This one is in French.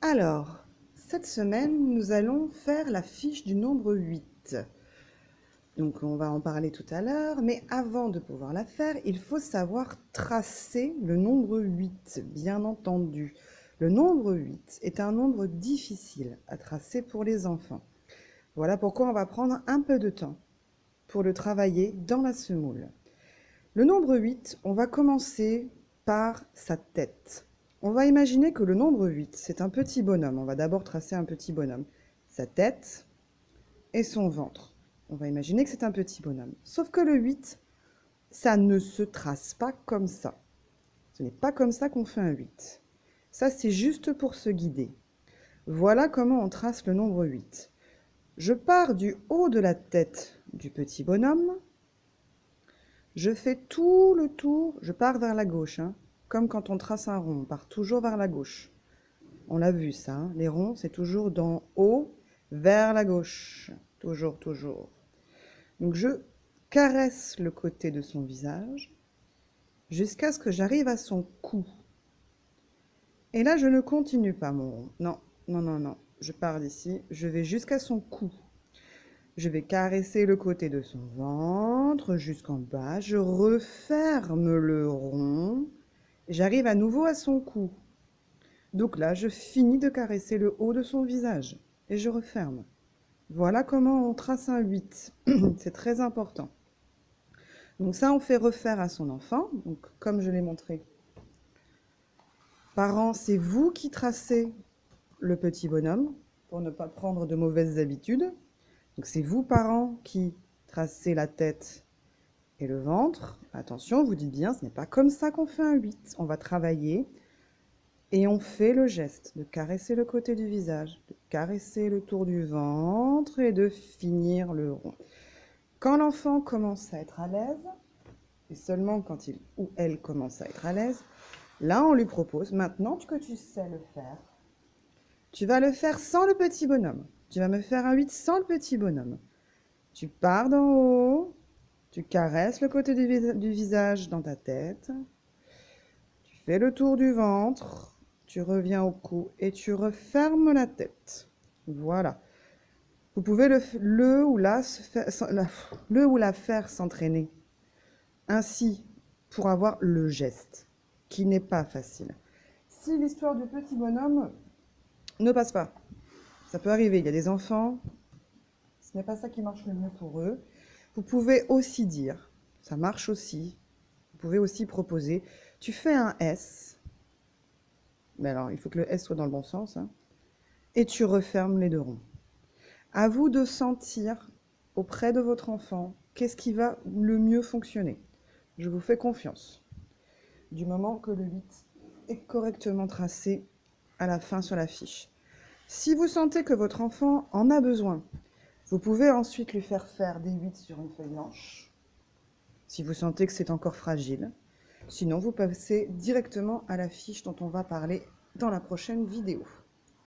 Alors, cette semaine, nous allons faire la fiche du nombre 8. Donc, on va en parler tout à l'heure, mais avant de pouvoir la faire, il faut savoir tracer le nombre 8, bien entendu. Le nombre 8 est un nombre difficile à tracer pour les enfants. Voilà pourquoi on va prendre un peu de temps pour le travailler dans la semoule. Le nombre 8, on va commencer par sa tête. On va imaginer que le nombre 8, c'est un petit bonhomme. On va d'abord tracer un petit bonhomme. Sa tête et son ventre. On va imaginer que c'est un petit bonhomme. Sauf que le 8, ça ne se trace pas comme ça. Ce n'est pas comme ça qu'on fait un 8. Ça, c'est juste pour se guider. Voilà comment on trace le nombre 8. Je pars du haut de la tête du petit bonhomme. Je fais tout le tour, je pars vers la gauche, hein, comme quand on trace un rond, on part toujours vers la gauche. On l'a vu ça, hein, les ronds, c'est toujours d'en haut vers la gauche. Toujours, toujours. Donc je caresse le côté de son visage jusqu'à ce que j'arrive à son cou. Et là, je ne continue pas mon rond. Non, non, non, non. Je pars d'ici, je vais jusqu'à son cou. Je vais caresser le côté de son ventre jusqu'en bas. Je referme le rond. J'arrive à nouveau à son cou. Donc là, je finis de caresser le haut de son visage. Et je referme. Voilà comment on trace un 8. C'est très important. Donc ça, on fait refaire à son enfant. Donc comme je l'ai montré. Parents, c'est vous qui tracez le petit bonhomme pour ne pas prendre de mauvaises habitudes. Donc c'est vous, parents, qui tracez la tête et le ventre. Attention, vous dites bien, ce n'est pas comme ça qu'on fait un 8. On va travailler et on fait le geste de caresser le côté du visage, de caresser le tour du ventre et de finir le rond. Quand l'enfant commence à être à l'aise, et seulement quand il ou elle commence à être à l'aise, là on lui propose, maintenant que tu sais le faire, tu vas le faire sans le petit bonhomme. Tu vas me faire un 8 sans le petit bonhomme. Tu pars d'en haut, tu caresses le côté du visage dans ta tête, tu fais le tour du ventre, tu reviens au cou et tu refermes la tête. Voilà. Vous pouvez le ou la faire s'entraîner. Ainsi, pour avoir le geste, qui n'est pas facile. Si l'histoire du petit bonhomme ne passe pas, ça peut arriver, il y a des enfants, ce n'est pas ça qui marche le mieux pour eux. Vous pouvez aussi dire, ça marche aussi, vous pouvez aussi proposer, tu fais un S, mais alors il faut que le S soit dans le bon sens, hein, et tu refermes les deux ronds. À vous de sentir auprès de votre enfant qu'est-ce qui va le mieux fonctionner. Je vous fais confiance. Du moment que le 8 est correctement tracé à la fin sur la fiche. Si vous sentez que votre enfant en a besoin, vous pouvez ensuite lui faire des 8 sur une feuille blanche, si vous sentez que c'est encore fragile. Sinon, vous passez directement à la fiche dont on va parler dans la prochaine vidéo.